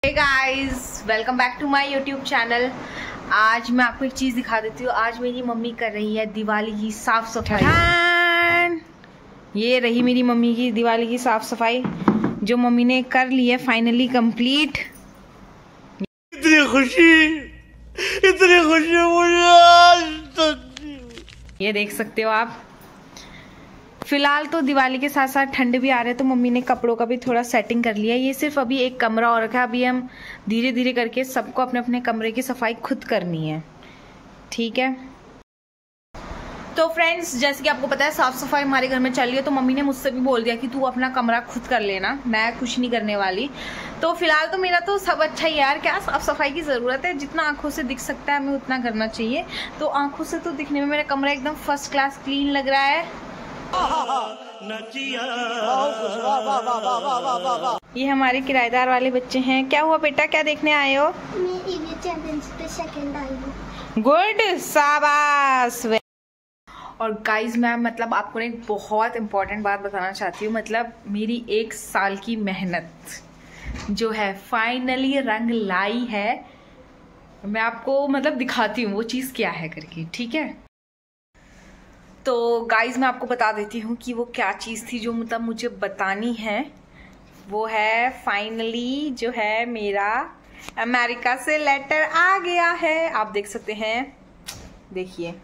Hey guys, welcome back to my YouTube channel. आज मैं आपको एक चीज़ दिखा देती हूँ। आज मेरी मम्मी कर रही है दिवाली की साफ सफाई। ये रही मेरी मम्मी की दिवाली की साफ सफाई जो मम्मी ने कर ली है फाइनली कंप्लीट। इतनी खुशी मुझे आज तक। ये देख सकते हो आप। फिलहाल तो दिवाली के साथ साथ ठंड भी आ रहे हैं तो मम्मी ने कपड़ों का भी थोड़ा सेटिंग कर लिया है। ये सिर्फ अभी एक कमरा और रखा है। अभी हम धीरे धीरे करके सबको अपने अपने कमरे की सफाई खुद करनी है, ठीक है। तो फ्रेंड्स, जैसे कि आपको पता है साफ सफाई हमारे घर में चल रही है, तो मम्मी ने मुझसे भी बोल दिया कि तू अपना कमरा खुद कर लेना, मैं कुछ नहीं करने वाली। तो फिलहाल तो मेरा तो सब अच्छा ही यार, क्या साफ सफाई की ज़रूरत है। जितना आंखों से दिख सकता है हमें उतना करना चाहिए। तो आंखों से तो दिखने में मेरा कमरा एकदम फर्स्ट क्लास क्लीन लग रहा है। ये हमारे किराएदार वाले बच्चे हैं। क्या हुआ बेटा, क्या देखने आए हो? मैं चैंपियनशिप पे सेकंड आई हूँ। गुड, शाबाश। और गाइज मैं आपको एक बहुत इम्पोर्टेंट बात बताना चाहती हूँ। मेरी 1 साल की मेहनत जो है फाइनली रंग लाई है। मैं आपको दिखाती हूँ वो चीज़ क्या है करके, ठीक है। तो गाइज मैं आपको बता देती हूँ कि वो क्या चीज़ थी जो मुझे बतानी है। वो है फाइनली जो है मेरा अमेरिका से लेटर आ गया है। आप देख सकते हैं, देखिए।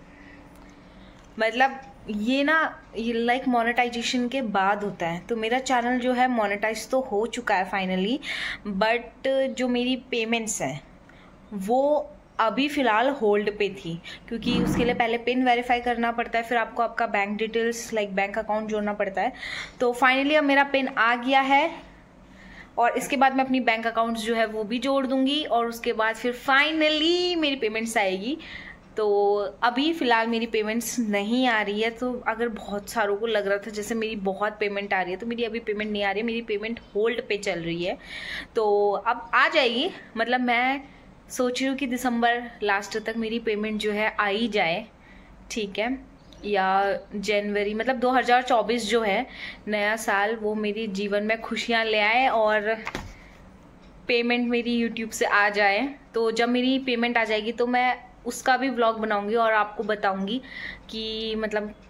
ये लाइक मोनेटाइजेशन के बाद होता है। तो मेरा चैनल जो है मोनेटाइज तो हो चुका है फाइनली, बट जो मेरी पेमेंट्स हैं वो अभी फ़िलहाल होल्ड पे थी, क्योंकि उसके लिए पहले पिन वेरीफाई करना पड़ता है, फिर आपको आपका bank details like bank account जोड़ना पड़ता है। तो फाइनली अब मेरा पिन आ गया है और इसके बाद मैं अपनी बैंक अकाउंट्स जो है वो भी जोड़ दूंगी और उसके बाद फिर फाइनली मेरी पेमेंट्स आएगी। तो अभी फ़िलहाल मेरी पेमेंट्स नहीं आ रही है। तो अगर बहुत सारों को लग रहा था जैसे मेरी बहुत पेमेंट आ रही है, तो मेरी अभी पेमेंट नहीं आ रही है, मेरी पेमेंट होल्ड पे चल रही है। तो अब आ जाएगी। मैं सोच रही हूँ कि दिसंबर लास्ट तक मेरी पेमेंट जो है आ ही जाए, ठीक है। या जनवरी 2024 जो है नया साल, वो मेरी जीवन में खुशियाँ ले आए और पेमेंट मेरी यूट्यूब से आ जाए। तो जब मेरी पेमेंट आ जाएगी तो मैं उसका भी व्लॉग बनाऊंगी और आपको बताऊंगी कि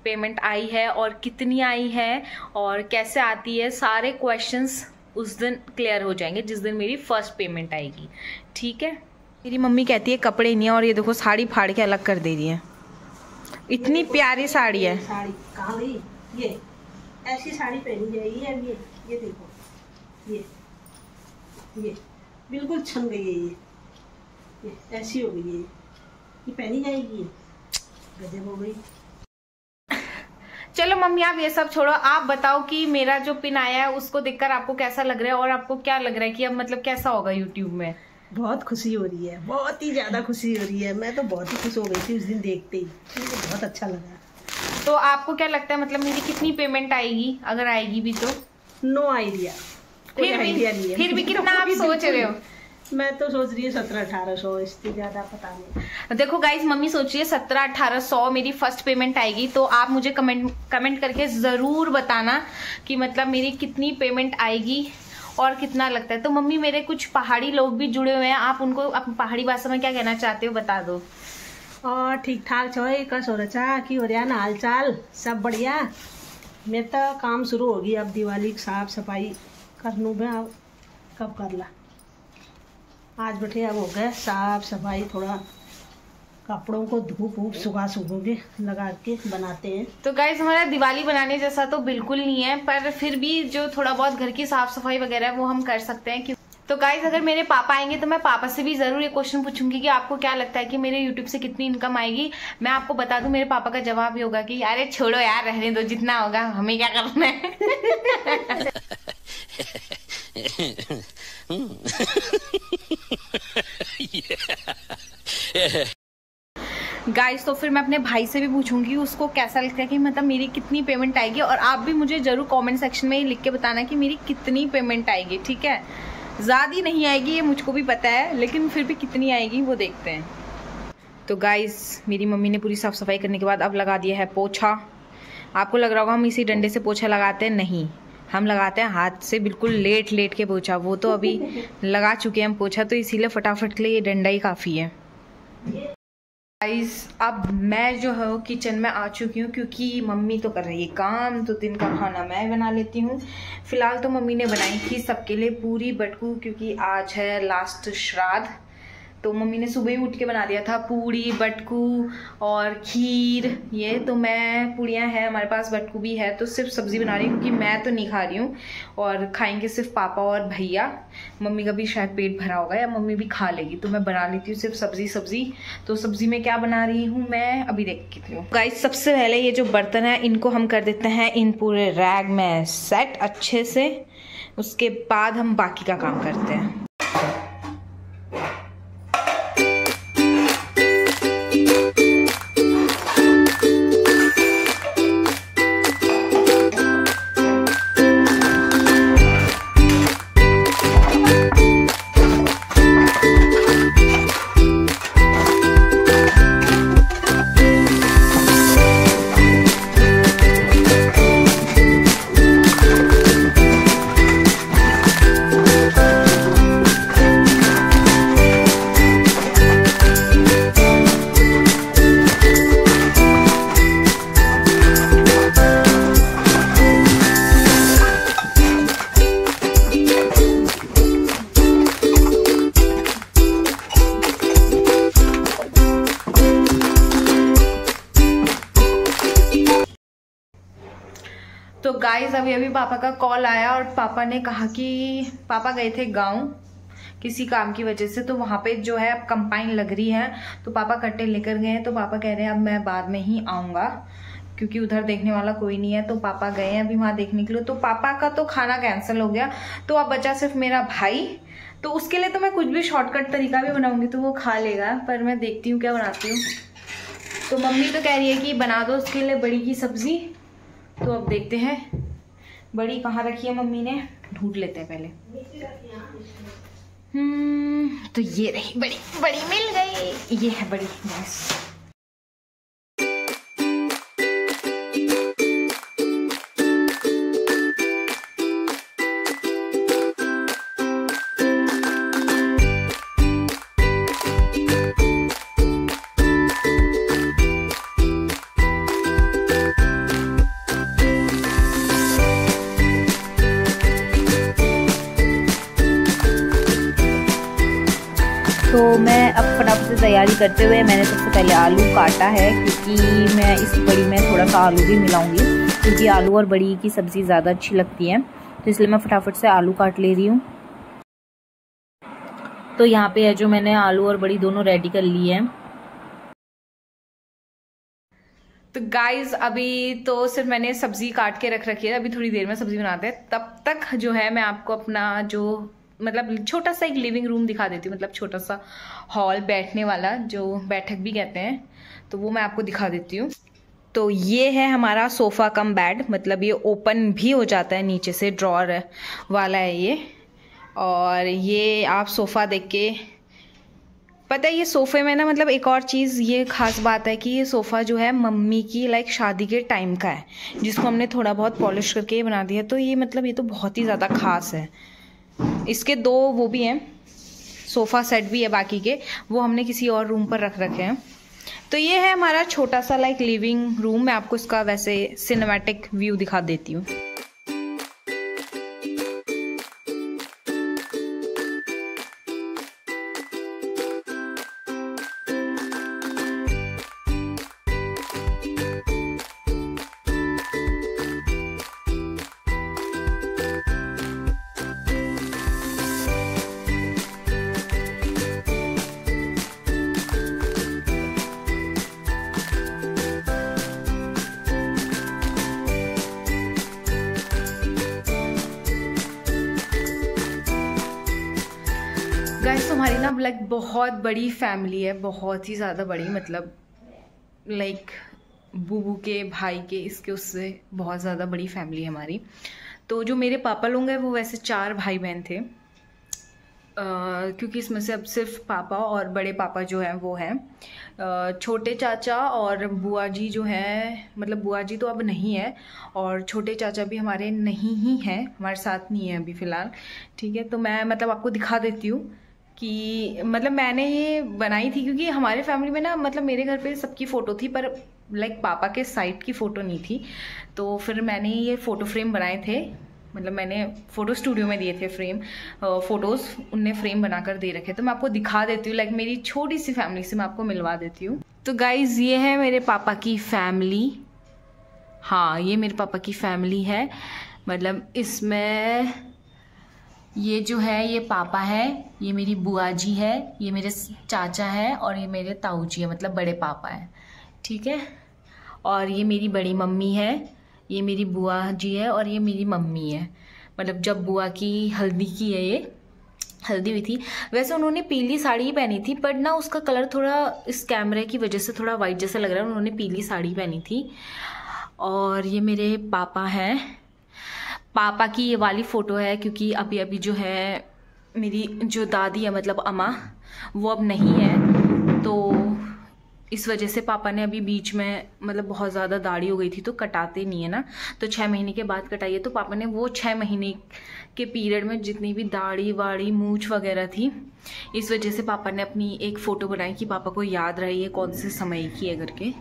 पेमेंट आई है और कितनी आई है और कैसे आती है। सारे क्वेश्चंस उस दिन क्लियर हो जाएंगे जिस दिन मेरी फर्स्ट पेमेंट आएगी, ठीक है। मेरी मम्मी कहती है कपड़े नहीं है, और ये देखो साड़ी फाड़ के अलग कर दे रही है। इतनी प्यारी साड़ी है। साड़ी कहाँ गई? ये ऐसी साड़ी पहनी जाएगी। अब ये देखो, ये बिल्कुल छन गई है। ये ऐसी हो गई है, ये पहनी जाएगी। गजब हो गई। चलो मम्मी आप ये सब छोड़ो, आप बताओ कि मेरा जो पिन आया है उसको देखकर आपको कैसा लग रहा है और आपको क्या लग रहा है कि अब कैसा होगा यूट्यूब में। बहुत खुशी हो रही है, बहुत ही ज़्यादा खुशी हो रही है। मैं तो बहुत ही खुश हो गई थी उस दिन देखते ही, मुझे बहुत अच्छा लगा। तो आपको क्या लगता है मेरी कितनी पेमेंट आएगी, अगर आएगी भी तो? नो आइडिया, कोई आइडिया नहीं है। फिर भी कितना आप सोच रहे हो? मैं तो सोच रही हूँ 1700-1800, इससे ज़्यादा पता नहीं। देखो गाइज, मम्मी सोच रही है 1700-1800 मेरी फर्स्ट पेमेंट आएगी। तो आप मुझे कमेंट करके ज़रूर बताना कि मेरी कितनी पेमेंट आएगी और कितना लगता है। तो मम्मी मेरे कुछ पहाड़ी लोग भी जुड़े हुए हैं, आप उनको अपनी पहाड़ी भाषा में क्या कहना चाहते हो बता दो। और ठीक ठाक छो, कस हो रहा की हो रहा ना हाल चाल, सब बढ़िया। मेरे तो काम शुरू होगी अब दिवाली की साफ सफाई करनू में। अब कब कर ला, आज बैठे अब हो गए साफ सफाई। थोड़ा कपड़ों को धूप सुखोगे लगा के बनाते हैं। तो गाइस हमारा दिवाली बनाने जैसा तो बिल्कुल नहीं है, पर फिर भी जो थोड़ा बहुत घर की साफ सफाई वगैरह है वो हम कर सकते हैं। तो गाइस अगर मेरे पापा आएंगे तो मैं पापा से भी जरूर ये क्वेश्चन पूछूंगी कि आपको क्या लगता है कि मेरे यूट्यूब से कितनी इनकम आएगी। मैं आपको बता दूं, मेरे पापा का जवाब ही होगा कि अरे छोड़ो यार, रहने दो, जितना होगा हमें क्या करना है। गाइस तो फिर मैं अपने भाई से भी पूछूंगी उसको कैसा लगता है कि मेरी कितनी पेमेंट आएगी। और आप भी मुझे जरूर कमेंट सेक्शन में लिख के बताना कि मेरी कितनी पेमेंट आएगी, ठीक है। ज़्यादा नहीं आएगी ये मुझको भी पता है, लेकिन फिर भी कितनी आएगी वो देखते हैं। तो गाइस मेरी मम्मी ने पूरी साफ सफाई करने के बाद अब लगा दिया है पोछा। आपको लग रहा होगा हम इसी डंडे से पोछा लगाते हैं, नहीं, हम लगाते हैं हाथ से बिल्कुल लेट लेट के पोछा, वो तो अभी लगा चुके हैं हम पोछा, तो इसीलिए फटाफट के लिए ये डंडा ही काफ़ी है। गाइस अब मैं जो है किचन में आ चुकी हूँ, क्योंकि मम्मी तो कर रही है काम, तो दिन का खाना मैं बना लेती हूँ। फिलहाल तो मम्मी ने बनाई थी सबके लिए पूरी बटकू, क्योंकि आज है लास्ट श्राद्ध, तो मम्मी ने सुबह ही उठ के बना दिया था पूड़ी बटकू और खीर। ये तो मैं पूड़ियाँ हैं हमारे पास, बटकू भी है, तो सिर्फ सब्ज़ी बना रही हूँ क्योंकि मैं तो नहीं खा रही हूँ और खाएंगे सिर्फ पापा और भैया। मम्मी का भी शायद पेट भरा होगा या मम्मी भी खा लेगी, तो मैं बना लेती हूँ सिर्फ सब्ज़ी। तो सब्ज़ी में क्या बना रही हूँ मैं अभी देखती हूँ। गाइस सबसे पहले ये जो बर्तन है इनको हम कर देते हैं इन पूरे रैग में सेट अच्छे से, उसके बाद हम बाकी का काम करते हैं। तो गाइस अभी पापा का कॉल आया और पापा ने कहा कि पापा गए थे गांव किसी काम की वजह से, तो वहाँ पे जो है अब कंपाइन लग रही है, तो पापा कट्टे लेकर गए हैं। तो पापा कह रहे हैं अब मैं बाद में ही आऊँगा, क्योंकि उधर देखने वाला कोई नहीं है, तो पापा गए हैं अभी वहाँ देखने के लिए। तो पापा का तो खाना कैंसिल हो गया, तो अब बचा सिर्फ मेरा भाई। तो उसके लिए तो मैं कुछ भी शॉर्टकट तरीका भी बनाऊँगी तो वो खा लेगा, पर मैं देखती हूँ क्या बनाती हूँ। तो मम्मी तो कह रही है कि बना दो उसके लिए बड़ी की सब्ज़ी, तो अब देखते हैं बड़ी कहाँ रखी है मम्मी ने, ढूंढ लेते हैं पहले। तो ये रही बड़ी, बड़ी मिल गई, ये है बड़ी बस। तो मैं अब फटाफट से तैयारी करते हुए मैंने सबसे पहले आलू काटा है, क्योंकि मैं इस बड़ी में थोड़ा सा आलू भी मिलाऊंगी, क्योंकि आलू और बड़ी की सब्ज़ी ज़्यादा अच्छी लगती है, तो इसलिए मैं फटाफट से आलू काट ले रही हूँ। तो यहाँ पे है जो मैंने आलू और बड़ी दोनों रेडी कर ली है। तो गाइज अभी तो सिर्फ मैंने सब्ज़ी काट के रख रखी है, अभी थोड़ी देर में सब्ज़ी बनाते हैं, तब तक जो है मैं आपको अपना जो मतलब छोटा सा एक लिविंग रूम दिखा देती हूँ, मतलब छोटा सा हॉल बैठने वाला जो बैठक भी कहते हैं, तो वो मैं आपको दिखा देती हूँ। तो ये है हमारा सोफ़ा कम बेड, मतलब ये ओपन भी हो जाता है, नीचे से ड्रॉर वाला है ये। और ये आप सोफ़ा देख के पता है, ये सोफ़े में ना मतलब एक और चीज़ ये ख़ास बात है कि ये सोफ़ा जो है मम्मी की लाइक शादी के टाइम का है, जिसको हमने थोड़ा बहुत पॉलिश करके ये बना दिया, तो ये मतलब ये तो बहुत ही ज़्यादा ख़ास है। इसके दो वो भी हैं, सोफ़ा सेट भी है बाकी के, वो हमने किसी और रूम पर रख रखे हैं। तो ये है हमारा छोटा सा लाइक लिविंग रूम। मैं आपको इसका वैसे सिनेमैटिक व्यू दिखा देती हूँ। गाइस तो हमारी ना लाइक बहुत बड़ी फैमिली है, बहुत ही ज़्यादा बड़ी, मतलब लाइक बूबू के भाई के इसके उससे बहुत ज़्यादा बड़ी फैमिली है हमारी। तो जो मेरे पापा लोग हैं वो वैसे 4 भाई बहन थे, क्योंकि इसमें से अब सिर्फ पापा और बड़े पापा जो हैं वो हैं, छोटे चाचा और बुआ जी जो है, मतलब बुआ जी तो अब नहीं है और छोटे चाचा भी हमारे नहीं ही हैं, हमारे साथ नहीं है अभी फ़िलहाल। ठीक है, तो मैं मतलब आपको दिखा देती हूँ कि मतलब मैंने ये बनाई थी क्योंकि हमारे फैमिली में ना, मतलब मेरे घर पे सबकी फ़ोटो थी पर लाइक पापा के साइड की फ़ोटो नहीं थी, तो फिर मैंने ये फ़ोटो फ्रेम बनाए थे। मतलब मैंने फ़ोटो स्टूडियो में दिए थे फ्रेम, फ़ोटोज़ उनने फ्रेम बनाकर दे रखे। तो मैं आपको दिखा देती हूँ, लाइक मेरी छोटी सी फैमिली से मैं आपको मिलवा देती हूँ। तो गाइज़ ये है मेरे पापा की फैमिली। हाँ, ये मेरे पापा की फैमिली है। मतलब इसमें ये जो है ये पापा है, ये मेरी बुआ जी है, ये मेरे चाचा है और ये मेरे ताऊ जी है, मतलब बड़े पापा है। ठीक है, और ये मेरी बड़ी मम्मी है, ये मेरी बुआ जी है और ये मेरी मम्मी है। मतलब जब बुआ की हल्दी की है, ये हल्दी हुई थी। वैसे उन्होंने पीली साड़ी ही पहनी थी पर ना उसका कलर थोड़ा इस कैमरे की वजह से थोड़ा वाइट जैसा लग रहा है, उन्होंने पीली साड़ी पहनी थी। और ये मेरे पापा हैं, पापा की ये वाली फ़ोटो है क्योंकि अभी अभी जो है मेरी जो दादी है मतलब अम्मा, वो अब नहीं है, तो इस वजह से पापा ने अभी बीच में मतलब बहुत ज़्यादा दाढ़ी हो गई थी तो कटाते नहीं है ना, तो 6 महीने के बाद कटाई है। तो पापा ने वो 6 महीने के पीरियड में जितनी भी दाढ़ी वाड़ी मूछ वगैरह थी, इस वजह से पापा ने अपनी एक फ़ोटो बनाई कि पापा को याद रहे ये कौन से समय की है करके।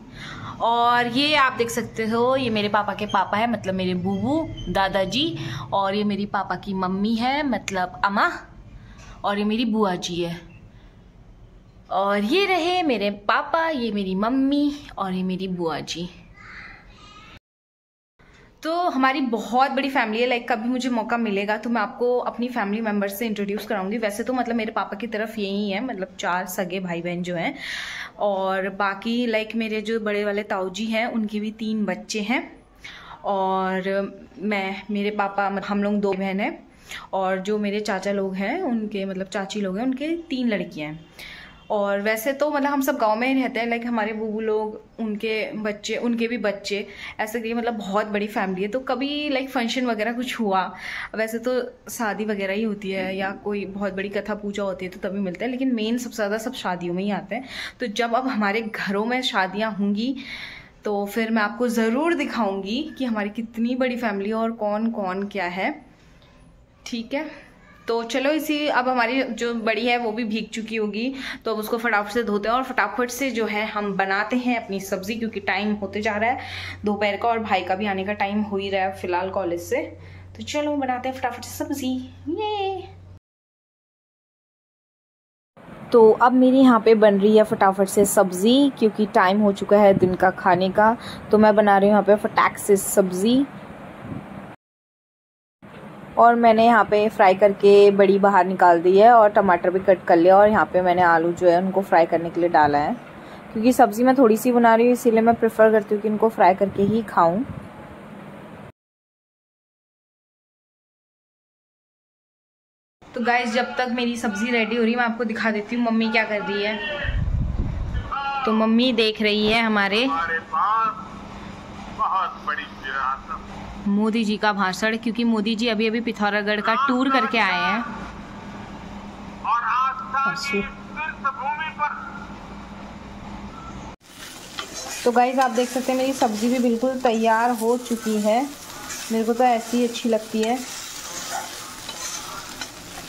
और ये आप देख सकते हो, ये मेरे पापा के पापा है, मतलब मेरे बूबू दादाजी, और ये मेरी पापा की मम्मी है मतलब अम्मा, और ये मेरी बुआ जी है। और ये रहे मेरे पापा, ये मेरी मम्मी और ये मेरी बुआ जी। तो हमारी बहुत बड़ी फैमिली है। लाइक कभी मुझे मौका मिलेगा तो मैं आपको अपनी फैमिली मेम्बर्स से इंट्रोड्यूस कराऊंगी। वैसे तो मतलब मेरे पापा की तरफ यही है, मतलब 4 सगे भाई बहन जो हैं, और बाकी लाइक मेरे जो बड़े वाले ताऊ जी हैं उनके भी 3 बच्चे हैं, और मेरे पापा हम लोग 2 बहन हैं, और जो मेरे चाचा लोग हैं उनके मतलब चाची लोग हैं उनके 3 लड़कियाँ हैं। और वैसे तो मतलब हम सब गांव में ही रहते हैं, लाइक हमारे बूबू लोग, उनके बच्चे, उनके भी बच्चे, ऐसे करिए मतलब बहुत बड़ी फैमिली है। तो कभी लाइक फंक्शन वगैरह कुछ हुआ, वैसे तो शादी वगैरह ही होती है या कोई बहुत बड़ी कथा पूजा होती है तो तभी मिलते हैं, लेकिन मेन सबसे ज़्यादा सब शादियों में ही आते हैं। तो जब अब हमारे घरों में शादियाँ होंगी तो फिर मैं आपको ज़रूर दिखाऊँगी कि हमारी कितनी बड़ी फैमिली है और कौन कौन क्या है। ठीक है, तो चलो इसी, अब हमारी जो बड़ी है वो भी भीग चुकी होगी तो अब उसको फटाफट से धोते हैं और फटाफट से जो है हम बनाते हैं अपनी सब्जी, क्योंकि टाइम होते जा रहा है दोपहर का और भाई का भी आने का टाइम हो ही रहा है फिलहाल कॉलेज से। तो चलो बनाते हैं फटाफट से सब्जी। ये तो अब मेरी यहाँ पे बन रही है फटाफट से सब्जी, क्योंकि टाइम हो चुका है दिन का खाने का। तो मैं बना रही हूँ यहाँ पे फटाक से सब्जी, और मैंने यहाँ पे फ्राई करके बड़ी बाहर निकाल दी है और टमाटर भी कट कर लिया, और यहाँ पे मैंने आलू जो है उनको फ्राई करने के लिए डाला है, क्योंकि सब्ज़ी मैं थोड़ी सी बना रही हूँ इसीलिए मैं प्रेफर करती हूँ कि इनको फ्राई करके ही खाऊं। तो गाइस जब तक मेरी सब्ज़ी रेडी हो रही है मैं आपको दिखा देती हूँ मम्मी क्या कर रही है। तो मम्मी देख रही है हमारे बहुत बड़ी मोदी जी का भाषण, क्योंकि मोदी जी अभी अभी पिथौरागढ़ का टूर करके आए हैं। तो गाइस आप देख सकते हैं मेरी सब्जी भी बिल्कुल तैयार हो चुकी है, मेरे को तो ऐसी ही अच्छी लगती है।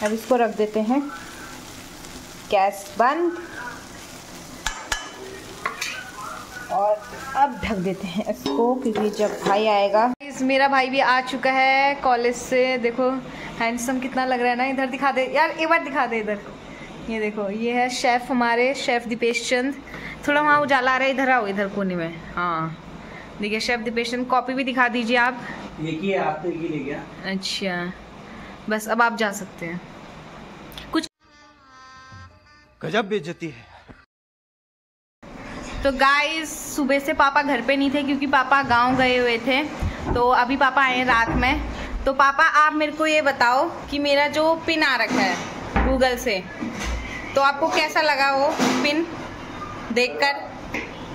अब इसको रख देते हैं, गैस बंद, और अब ढक देते हैं इसको, क्योंकि जब भाई आएगा। मेरा भाई भी आ चुका है कॉलेज से, देखो हैंडसम कितना लग रहा है ना। इधर दिखा दे यार, एक बार दिखा दे इधर, ये देखो ये है शेफ़, हमारे शेफ़ दीपेश चंद। थोड़ा वहाँ उजाला आ रहा है, इधर आओ, इधर कोने में। हाँ देखिए शेफ़ दीपेश चंद, कॉपी भी दिखा दीजिए आप। ये आप तो ये ले गया। अच्छा बस अब आप जा सकते हैं। कुछ गजब बेइज्जती है। तो गाइस सुबह से पापा घर पे नहीं थे क्योंकि पापा गांव गए हुए थे, तो अभी पापा आए हैं रात में। तो पापा आप मेरे को ये बताओ कि मेरा जो पिन आ रखा है गूगल से, तो आपको कैसा लगा वो पिन देखकर?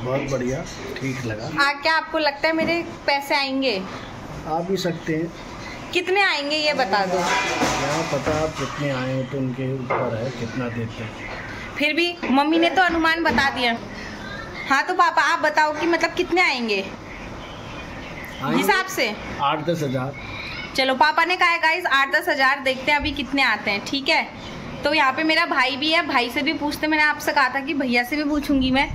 बहुत बढ़िया, ठीक लगा। क्या आपको लगता है मेरे पैसे आएंगे? आ भी सकते हैं। कितने आएंगे ये बता दो। क्या पता आप कितने आए तो उनके ऊपर है कितना देते हैं। फिर भी मम्मी ने तो अनुमान बता दिया। हाँ तो पापा आप बताओ कि मतलब कितने आएंगे हिसाब से? 8-10 हजार। चलो पापा ने कहा है गाइस 8-10 हजार, देखते हैं अभी कितने आते हैं, ठीक है। तो यहाँ पे मेरा भाई भी है, भाई से भी पूछते, मैंने आपसे कहा था कि भैया से भी पूछूंगी मैं।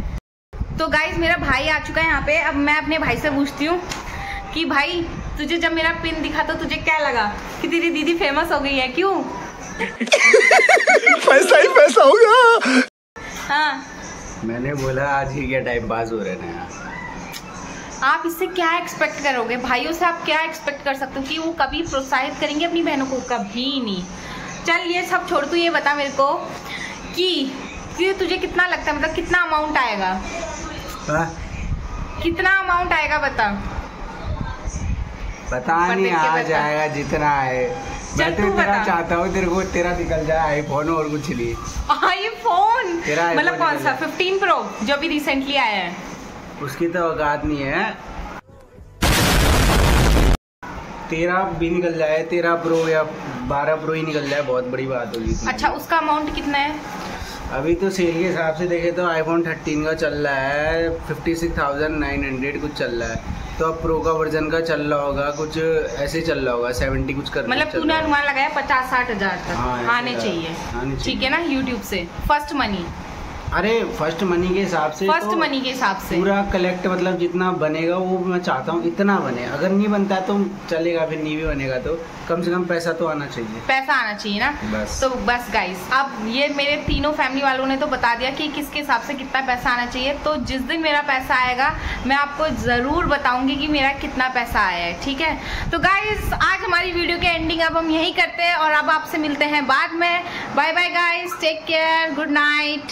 तो गाइस मेरा भाई आ चुका है यहाँ पे। अब मैं अपने भाई से पूछती हूँ कि भाई तुझे जब मेरा पिन दिखा तो तुझे क्या लगा कि तेरी दीदी फेमस हो गई है? क्यों? पैसा ही पैसा होगा। हाँ मैंने बोला आज ही क्या टाइम पास हो रहे हैं यार। आप इससे क्या एक्सपेक्ट करोगे? भाइयों से आप क्या एक्सपेक्ट कर सकते हो कि वो कभी प्रोत्साहित करेंगे अपनी बहनों को? कभी नहीं। चल ये सब छोड़, तू ये बता मेरे को कि तुझे कितना लगता है, मतलब कितना अमाउंट आएगा? कितना अमाउंट आएगा बता। पता नहीं आ जाएगा जितना है। मैं तो तेरा चाहता हूँ तेरे को तेरा निकल जाए आईफोन और कुछ नहीं। आईफोन मतलब कौन सा? 15 प्रो जो भी रिसेंटली आया है। उसकी तो औकात नहीं है। तेरा भी निकल जाए, 13 प्रो या 12 प्रो ही निकल जाए, बहुत बड़ी बात होगी। अच्छा उसका अमाउंट कितना है? अभी तो सेल के हिसाब से देखे तो आईफोन 13 का चल रहा है 56,900 कुछ चल रहा है। तो अब प्रो का वर्जन का चल रहा होगा कुछ ऐसे चल रहा होगा 70 कुछ कर। मतलब तूने अनुमान लगाया 50-60 हजार तक आने चाहिए, ठीक है ना यूट्यूब से फर्स्ट मनी। अरे फर्स्ट मनी के हिसाब से, फर्स्ट मनी के हिसाब से पूरा कलेक्ट मतलब जितना बनेगा वो मैं चाहता हूँ इतना बने। अगर नहीं बनता तो चलेगा, फिर नहीं भी बनेगा तो कम से कम पैसा तो आना चाहिए। पैसा आना चाहिए ना बस। तो बस गाइस अब ये मेरे तीनों फैमिली वालों ने तो बता दिया कि किसके हिसाब से कितना पैसा आना चाहिए। तो जिस दिन मेरा पैसा आएगा मैं आपको ज़रूर बताऊंगी कि मेरा कितना पैसा आया है, ठीक है। तो गाइस आज हमारी वीडियो के एंडिंग अब हम यही करते हैं और अब आपसे मिलते हैं बाद में। Bye bye guys, take care, good night.